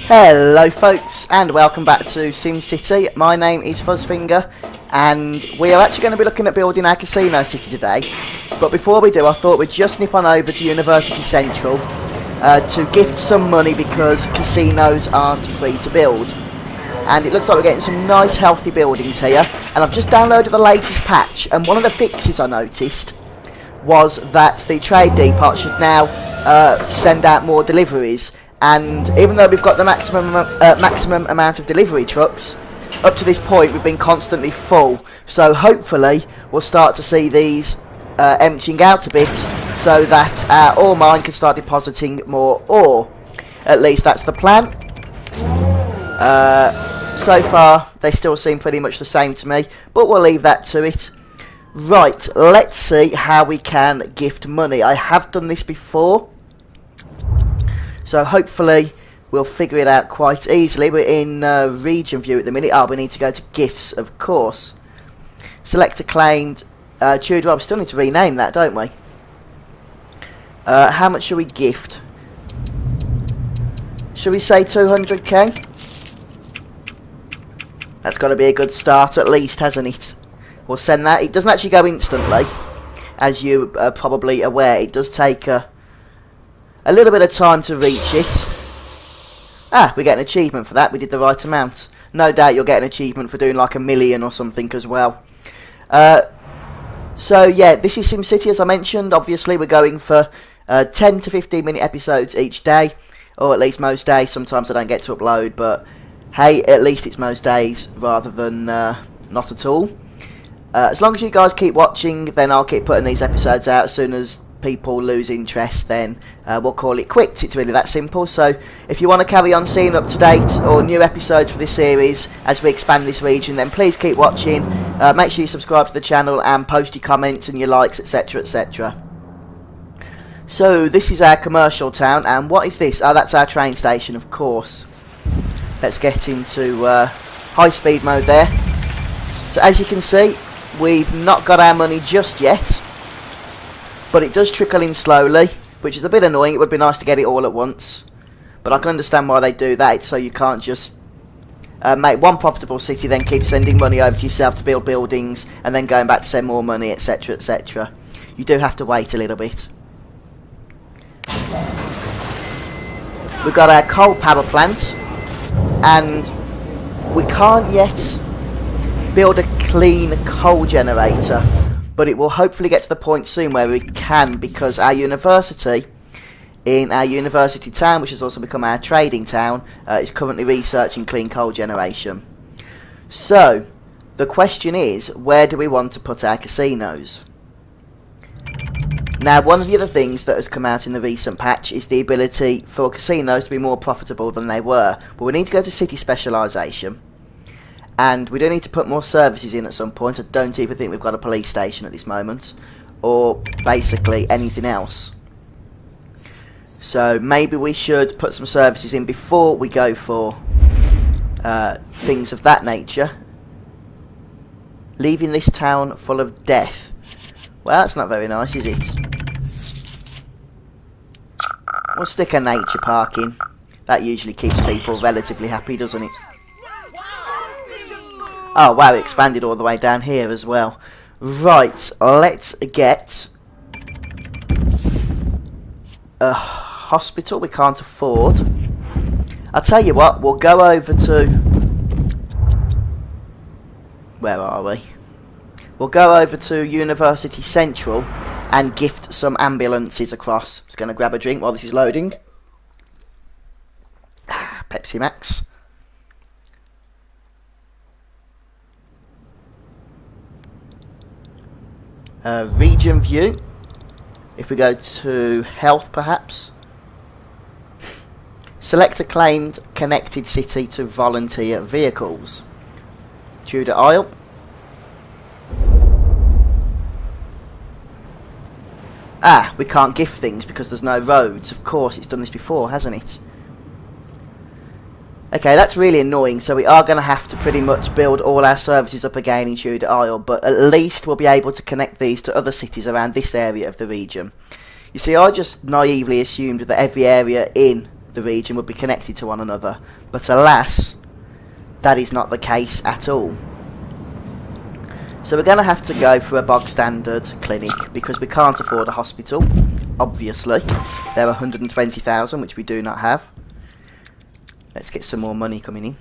Hello folks, and welcome back to Simcity. My name is Fuzzfinger, and we are actually going to be looking at building our casino city today. But before we do, I thought we'd just nip on over to University Central to gift some money because casinos aren't free to build. And it looks like we're getting some nice healthy buildings here. And I've just downloaded the latest patch, and one of the fixes I noticed was that the trade depot should now send out more deliveries. And even though we've got the maximum amount of delivery trucks, up to this point we've been constantly full. So hopefully we'll start to see these emptying out a bit, so that our ore mine can start depositing more ore. At least that's the plan. So far they still seem pretty much the same to me, but we'll leave that to it. Right, let's see how we can gift money. I have done this before, so hopefully we'll figure it out quite easily. We're in region view at the minute. We need to go to gifts, of course. Select acclaimed Tudor. We still need to rename that, don't we? How much should we gift? Should we say 200k? That's got to be a good start at least, hasn't it? We'll send that. It doesn't actually go instantly, as you are probably aware. It does take a little bit of time to reach it. We get an achievement for that. We did the right amount. No doubt you'll get an achievement for doing like 1 million or something as well. So yeah, this is SimCity, as I mentioned. Obviously we're going for 10 to 15 minute episodes each day, or at least most days. Sometimes I don't get to upload, but hey, at least it's most days rather than not at all. As long as you guys keep watching, then I'll keep putting these episodes out. As soon as people lose interest, then we'll call it quits. It's really that simple. So if you want to carry on seeing up to date or new episodes for this series as we expand this region, then please keep watching. Make sure you subscribe to the channel and post your comments and your likes, etc, etc. So this is our commercial town, and what is this? Oh, that's our train station, of course. Let's get into high speed mode there. So as you can see, we've not got our money just yet, but it does trickle in slowly, which is a bit annoying. It would be nice to get it all at once, but I can understand why they do that. It's so you can't just make one profitable city, then keep sending money over to yourself to build buildings, and then going back to send more money, etc, etc. You do have to wait a little bit. We've got our coal power plant, and we can't yet build a clean coal generator, but it will hopefully get to the point soon where we can, because our university, in our university town, which has also become our trading town, is currently researching clean coal generation. So the question is, where do we want to put our casinos? Now, one of the other things that has come out in the recent patch is the ability for casinos to be more profitable than they were, but we need to go to city specialisation. And we do need to put more services in at some point. I don't even think we've got a police station at this moment, or basically anything else. So maybe we should put some services in before we go for things of that nature. Leaving this town full of death. Well, that's not very nice, is it? We'll stick a nature park in. That usually keeps people relatively happy, doesn't it? Oh wow, it expanded all the way down here as well. Right, let's get a hospital we can't afford. I'll tell you what, we'll go over to... Where are we? We'll go over to University Central and gift some ambulances across. Just going to grab a drink while this is loading. Pepsi Max. Region view. If we go to health, perhaps. Select acclaimed connected city to volunteer vehicles. Tudor Isle. We can't gift things because there's no roads. Of course, it's done this before, hasn't it? Okay, that's really annoying, so we are going to have to pretty much build all our services up again in Tudor Isle, but at least we'll be able to connect these to other cities around this area of the region. You see, I just naively assumed that every area in the region would be connected to one another, But alas, that is not the case at all. So we're going to have to go for a bog standard clinic because we can't afford a hospital, obviously. They're 120,000, which we do not have. Let's get some more money coming in.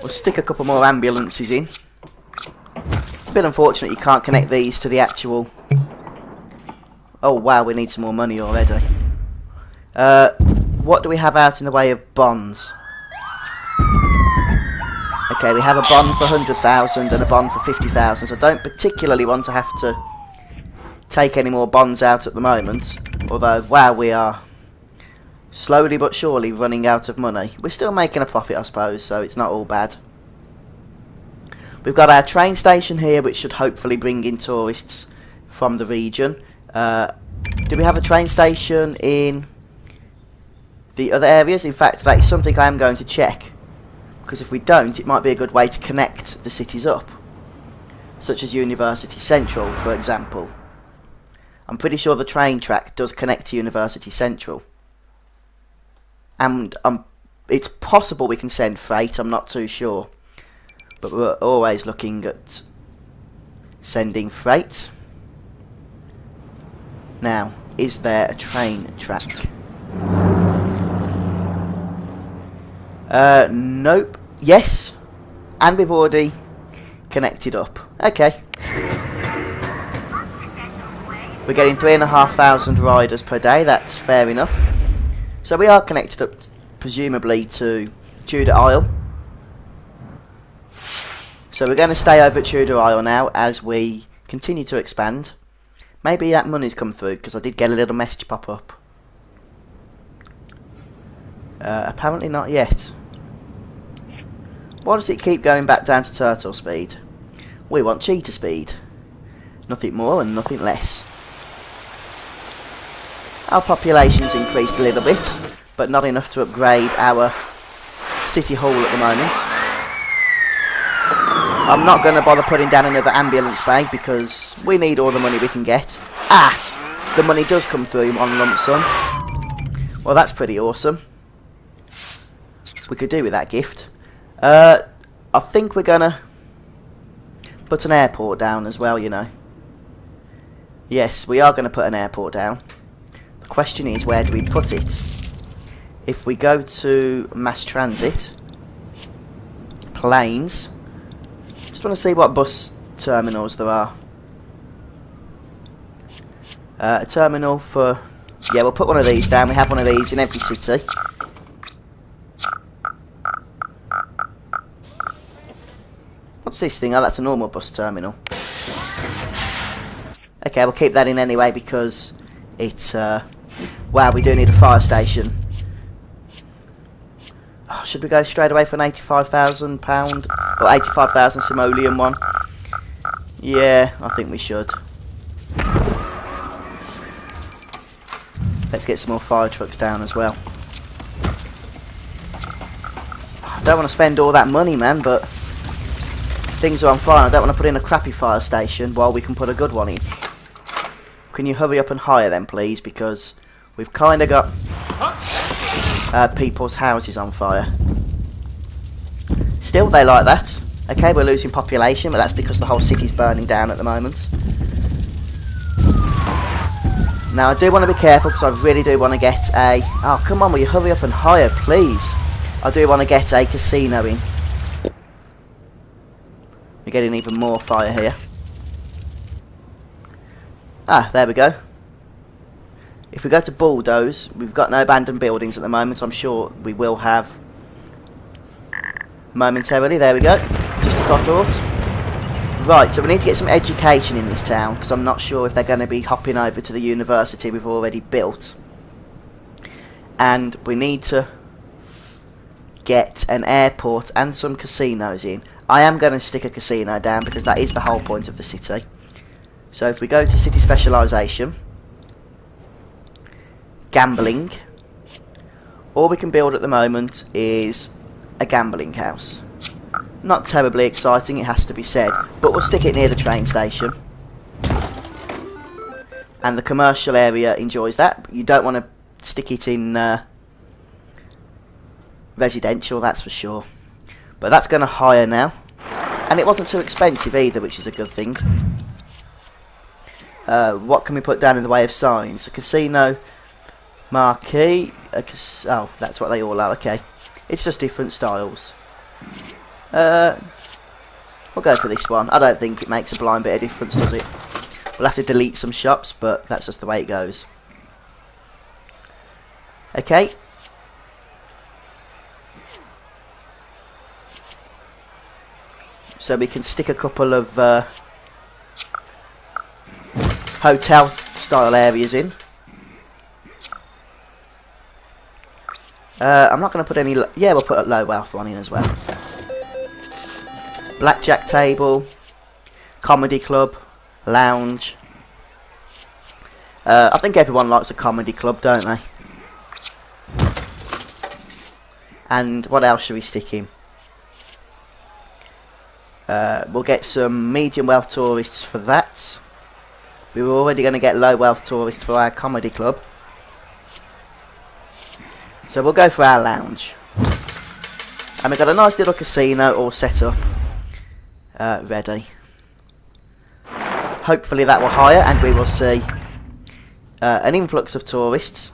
We'll stick a couple more ambulances in. It's a bit unfortunate you can't connect these to the actual... Oh wow, we need some more money already. What do we have out in the way of bonds? Okay, we have a bond for 100,000 and a bond for 50,000, so I don't particularly want to have to take any more bonds out at the moment. Although, wow, we are slowly but surely running out of money. We're still making a profit, I suppose, so it's not all bad. We've got our train station here, which should hopefully bring in tourists from the region. Do we have a train station in the other areas? In fact, that is something I am going to check. Because if we don't, it might be a good way to connect the cities up. Such as University Central, for example. I'm pretty sure the train track does connect to University Central. And it's possible we can send freight, I'm not too sure. But we're always looking at sending freight. Now, is there a train track? Nope. Yes. And we've already connected up. Okay. We're getting 3,500 riders per day. That's fair enough. So we are connected up, presumably, to Tudor Isle. So we're going to stay over at Tudor Isle now as we continue to expand. Maybe that money's come through, because I did get a little message pop up. Apparently not yet. Why does it keep going back down to turtle speed? We want cheetah speed. Nothing more and nothing less. Our population's increased a little bit, but not enough to upgrade our city hall at the moment. I'm not going to bother putting down another ambulance bay because we need all the money we can get. Ah! The money does come through on lump sum. Well, that's pretty awesome. We could do with that gift. I think we're gonna put an airport down as well, you know. Yes, we are gonna put an airport down. The question is, where do we put it? If we go to mass transit, planes, just want to see what bus terminals there are. A terminal for... Yeah, we'll put one of these down. We have one of these in every city. What's this thing? Oh, that's a normal bus terminal. Okay, we'll keep that in anyway because it's... wow, we do need a fire station. Oh, should we go straight away for an £85,000 or 85,000 simoleon one? Yeah, I think we should. Let's get some more fire trucks down as well. I don't want to spend all that money, man, but things are on fire. I don't want to put in a crappy fire station while we can put a good one in. Can you hurry up and hire them, please? Because we've kind of got people's houses on fire. Still, they like that. Okay, we're losing population, but that's because the whole city's burning down at the moment. Now, I do want to be careful because I really do want to get a... Oh, come on, will you hurry up and hire, please? I do want to get a casino in. We're getting even more fire here. Ah, there we go. If we go to bulldoze, we've got no abandoned buildings at the moment, so I'm sure we will have momentarily. There we go. Just as I thought. Right, so we need to get some education in this town, because I'm not sure if they're going to be hopping over to the university we've already built. And we need to get an airport and some casinos in. I am going to stick a casino down because that is the whole point of the city. So if we go to city specialisation, gambling, all we can build at the moment is a gambling house. Not terribly exciting, it has to be said, but we'll stick it near the train station. And the commercial area enjoys that. You don't want to stick it in residential, that's for sure. But that's going to hire now. And it wasn't too expensive either, which is a good thing. What can we put down in the way of signs? A casino marquee. Oh, that's what they all are, okay. It's just different styles. We'll go for this one. I don't think it makes a blind bit of difference, does it? We'll have to delete some shops, but that's just the way it goes. Okay. So we can stick a couple of hotel style areas in. I'm not going to put any... Yeah, we'll put a low wealth one in as well. Blackjack table. Comedy club. Lounge. I think everyone likes a comedy club, don't they? And what else should we stick in? We'll get some medium wealth tourists for that. We were already going to get low wealth tourists for our comedy club. So we'll go for our lounge. And we've got a nice little casino all set up. Ready. Hopefully that will hire and we will see an influx of tourists.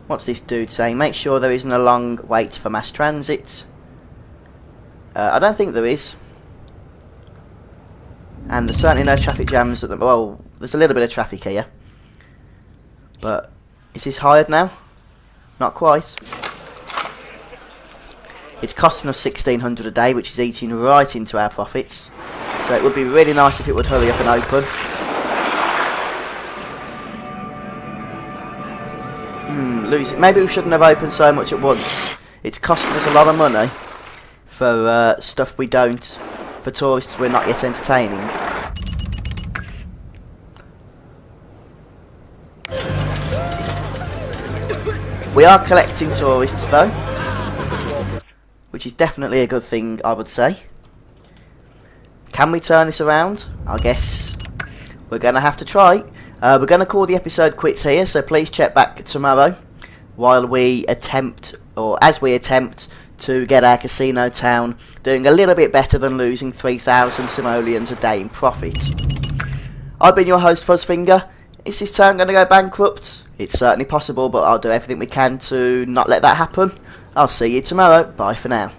What's this dude saying? Make sure there isn't a long wait for mass transit. I don't think there is. And there's certainly no traffic jams at the... Well, there's a little bit of traffic here. But, is this hired now? Not quite. It's costing us $1,600 a day, which is eating right into our profits. So it would be really nice if it would hurry up and open. Maybe we shouldn't have opened so much at once. It's costing us a lot of money for stuff we don't... For tourists we're not yet entertaining. We are collecting tourists though, which is definitely a good thing, I would say. Can we turn this around? I guess we're going to have to try. We're going to call the episode quits here, so please check back tomorrow while we attempt, or as we attempt, to get our casino town doing a little bit better than losing 3,000 simoleons a day in profit. I've been your host, Fuzzfinger. Is this town going to go bankrupt? It's certainly possible, but I'll do everything we can to not let that happen. I'll see you tomorrow. Bye for now.